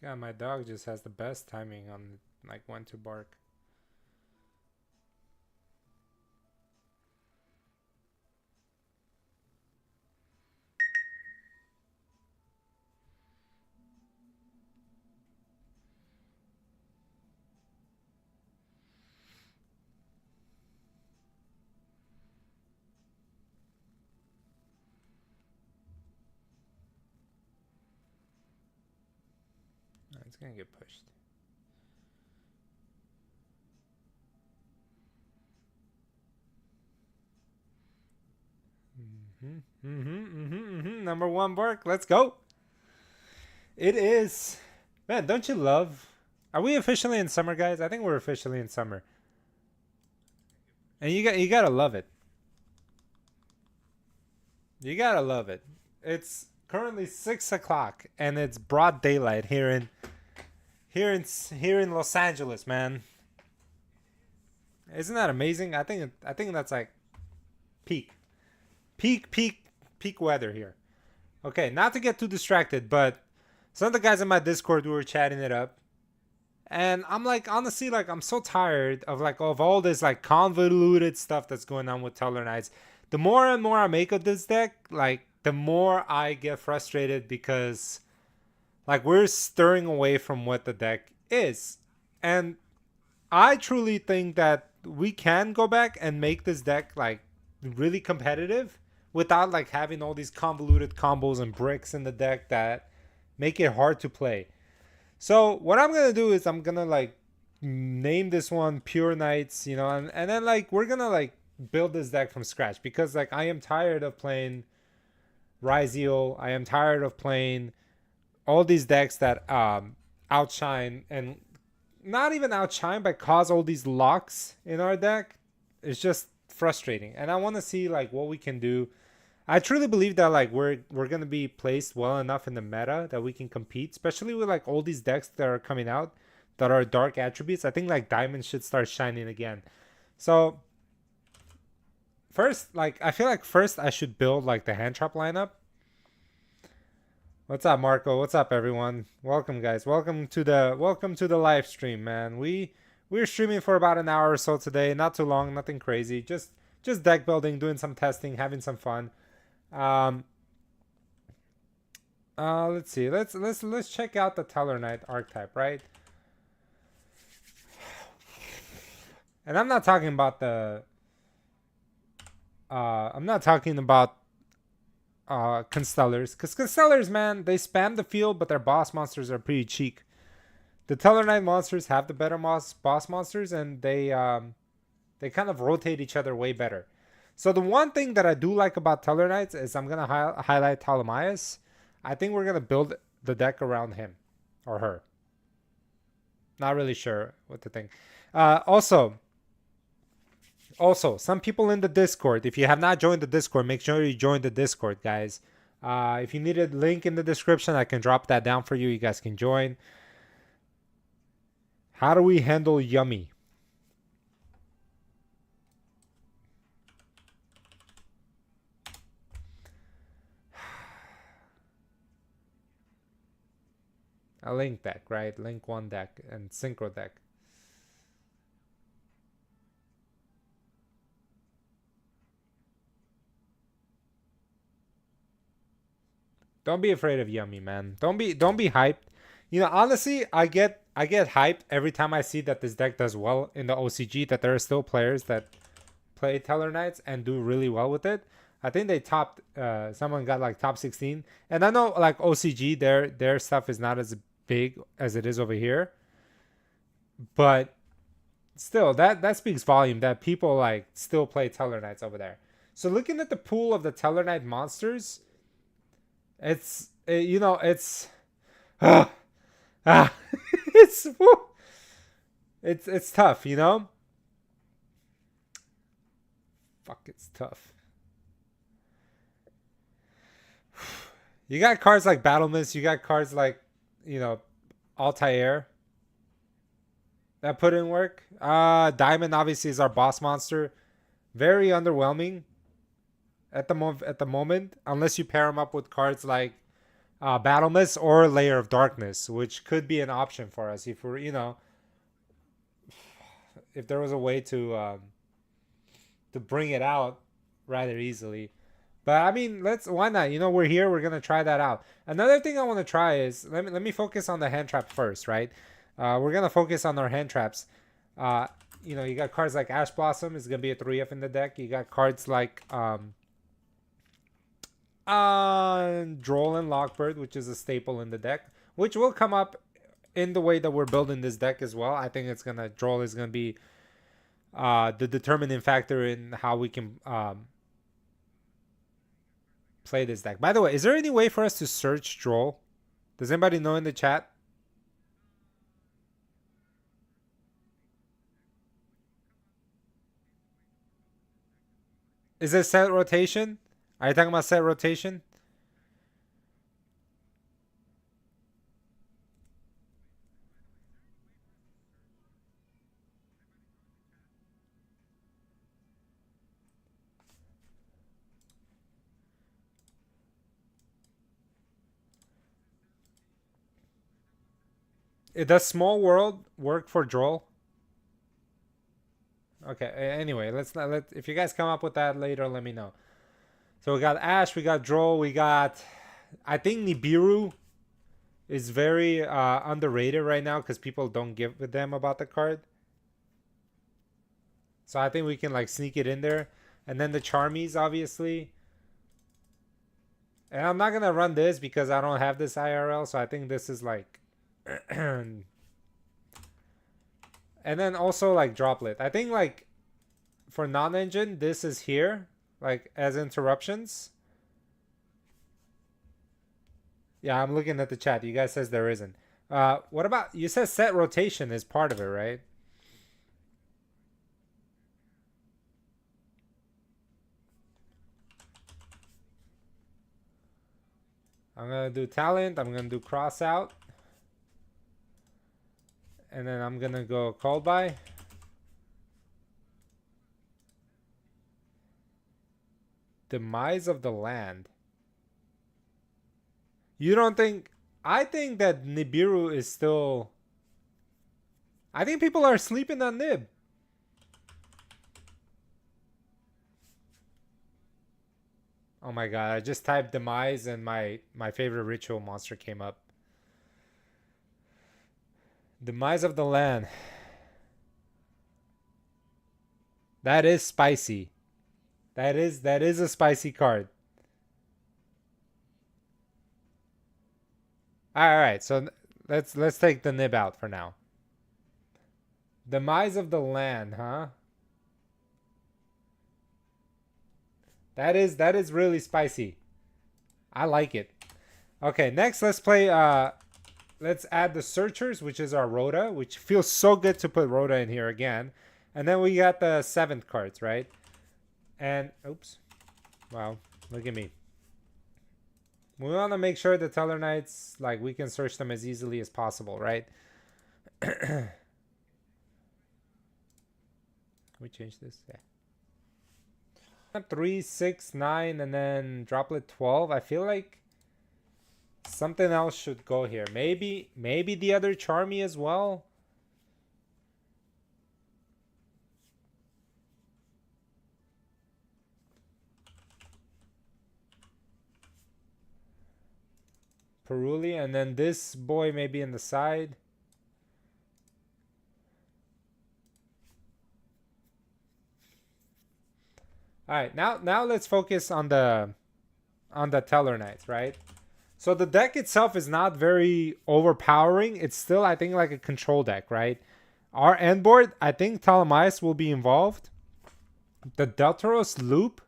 God, my dog just has the best timing on like when to bark. It's gonna get pushed. Number one bark. Let's go. It is. Man, don't you love? Are we officially in summer, guys? I think we're officially in summer, and you gotta love it. You gotta love it. It's currently 6 o'clock, and it's broad daylight here in Los Angeles, man. Isn't that amazing? I think that's like peak, peak weather here. Okay, not to get too distracted, but some of the guys in my Discord were chatting it up, and I'm like, honestly, like I'm so tired of all this like convoluted stuff that's going on with Teller Knights. The more and more I make of this deck, like the more I get frustrated because like we're stirring away from what the deck is, and I truly think that we can go back and make this deck like really competitive without like having all these convoluted combos and bricks in the deck that make it hard to play. So what I'm gonna do is I'm gonna like name this one Pure Knights, and then like we're gonna like build this deck from scratch because like I am tired of playing Ryzeal. I am tired of playing all these decks that outshine and not even outshine but cause all these locks in our deck. It's just frustrating, and I want to see like what we can do. I truly believe that like we're gonna be placed well enough in the meta that we can compete, especially with like all these decks that are coming out that are dark attributes. I think like diamonds should start shining again. So first, like I feel like first I should build like the hand trap lineup. What's up, Marco? What's up, everyone? Welcome, guys. Welcome to the live stream, man. We're streaming for about an hour or so today. Not too long, nothing crazy. Just deck building, doing some testing, having some fun. Um, let's see. Let's check out the Teller Knight archetype, right? And I'm not talking about the. I'm not talking about Constellars, because Constellars, man, they spam the field, but their boss monsters are pretty cheap. The Teller Knight monsters have the better boss monsters, and they kind of rotate each other way better. So the one thing that I do like about Teller Knights is I'm gonna highlight Ptolemaeus. I think we're gonna build the deck around him or her. Not really sure what to think. Also, some people in the Discord, if you have not joined the Discord, make sure you join the Discord, guys. If you need a link in the description, I can drop that down for you. You guys can join. How do we handle Yummy? A link deck, right? Link one deck and synchro deck. Don't be afraid of Yummy, man. Don't be hyped. Honestly, I get hyped every time I see that this deck does well in the OCG. That there are still players that play Teller Knights and do really well with it. I think they topped. Someone got like top 16, and I know like OCG, their stuff is not as big as it is over here, but still, that speaks volume that people like still play Teller Knights over there. So looking at the pool of the Teller Knight monsters, it's ah, ah, it's it's tough, Fuck, it's tough. You got cards like Battle Mist, you got cards like, you know, Altair that put in work. Diamond obviously is our boss monster. Very underwhelming at the moment, unless you pair him up with cards like Battle Mist or Layer of Darkness, which could be an option for us if we're, if there was a way to bring it out rather easily. But I mean, why not? We're here. We're gonna try that out. Another thing I want to try is let me focus on the hand trap first, right? We're gonna focus on our hand traps. You got cards like Ash Blossom is gonna be a 3F in the deck. You got cards like Droll and Lockbird, which is a staple in the deck, which will come up in the way that we're building this deck as well. I think Droll is gonna be the determining factor in how we can play this deck. By the way, is there any way for us to search Droll? Does anybody know in the chat? Is it set rotation? Are you talking about set rotation? Does Small World work for Droll? Okay. Anyway, let's not let. If you guys come up with that later, let me know. So we got Ash, we got Droll, we got. I think Nibiru is very underrated right now because people don't give a damn about the card. So I think we can like sneak it in there, and then the Charmies, obviously. And I'm not gonna run this because I don't have this IRL, so I think this is like. And then also like Droplet. I think like for non-engine, this is here, like as interruptions. Yeah, I'm looking at the chat. You guys says there isn't. What about, you said set rotation is part of it, right? I'm gonna do talent. I'm gonna do cross out. And then I'm gonna go called by. Demise of the land. You don't think... I think that Nibiru is still... I think people are sleeping on Nib. Oh my god, I just typed Demise and my favorite ritual monster came up. Demise of the land. That is spicy. That is a spicy card. Alright, so let's take the Nib out for now. Demise of the land, huh? That is really spicy. I like it. Okay, next let's play let's add the Searchers, which is our Rhoda, which feels so good to put Rhoda in here again. And then we got the 7th cards, right? And oops. Wow, look at me. We want to make sure the Tellarknights, like, we can search them as easily as possible, right? We change this? Yeah. 3, 6, 9, and then Droplet 12. I feel like something else should go here. Maybe the other Charmy as well. Peruli, and then this boy maybe in the side. All right, now let's focus on the Tellarknights, right? So the deck itself is not very overpowering. It's still, I think, like a control deck, right? Our end board, I think Talamias will be involved. The Deltaros loop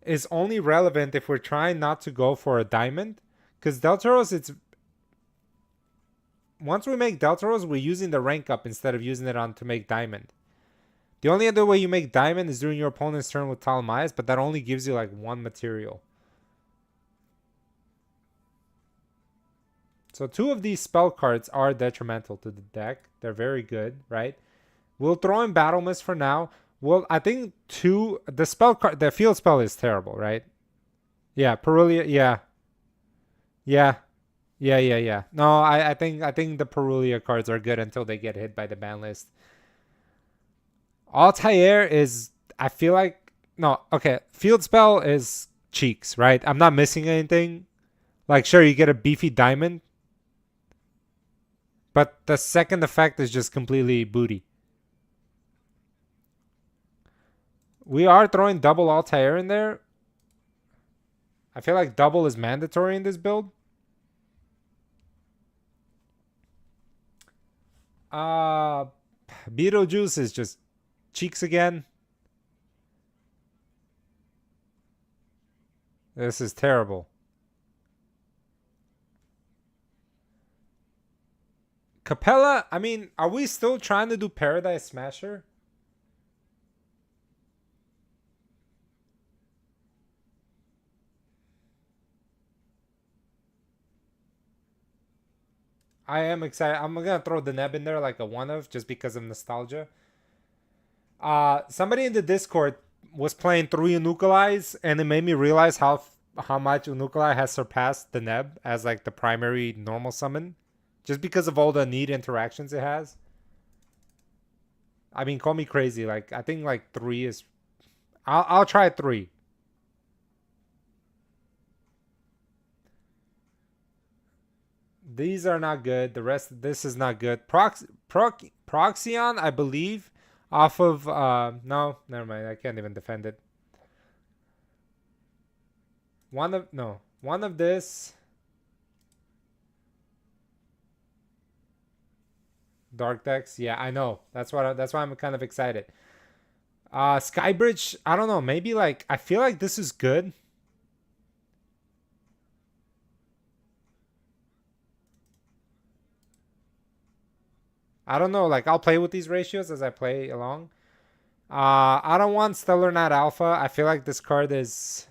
is only relevant if we're trying not to go for a diamond. Because Deltaros, it's... Once we make Deltaros, we're using the rank up instead of using it on to make diamond. The only other way you make diamond is during your opponent's turn with Talamias, but that only gives you like 1 material. So 2 of these spell cards are detrimental to the deck. They're very good, right? We'll throw in Battle Mist for now. Well, I think 2... The spell card... The field spell is terrible, right? Yeah, Perulia... Yeah. Yeah. Yeah. No, I think the Perulia cards are good until they get hit by the ban list. Altair is, I feel like, no, okay. Field spell is cheeks, right? I'm not missing anything. Like, sure, you get a beefy diamond, but the second effect is just completely booty. We are throwing double Altair in there. I feel like double is mandatory in this build. Uh Beetlejuice is just cheeks again. This is terrible. Capella, I mean, are we still trying to do Paradise Smasher? I am excited. I'm gonna throw the Neb in there like a one of just because of nostalgia. Somebody in the Discord was playing 3 Unukalais, and it made me realize how much Unukalai has surpassed the Neb as like the primary normal summon, just because of all the neat interactions it has. I mean, call me crazy. Like I think like 3 is. I'll try 3. These are not good. The rest, this is not good. Proxion, I believe, off of no, never mind. I can't even defend it. One of this dark decks. Yeah, I know. That's why I'm kind of excited. Skybridge, I don't know. Maybe like I feel like this is good. I don't know. Like I'll play with these ratios as I play along. I don't want Stellar Knight Alpha. I feel like this card is.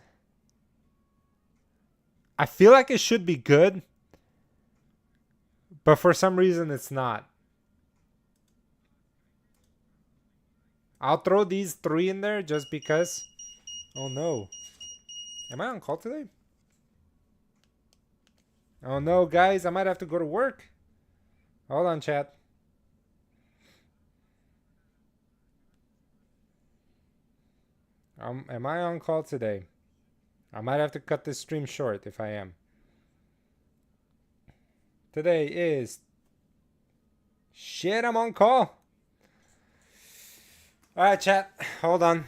I feel like it should be good, but for some reason it's not. I'll throw these 3 in there just because. Oh no. Am I on call today? Oh no, guys. I might have to go to work. Hold on, chat. Am I on call today? I might have to cut this stream short if I am. Today is. Shit, I'm on call. Alright, chat. Hold on.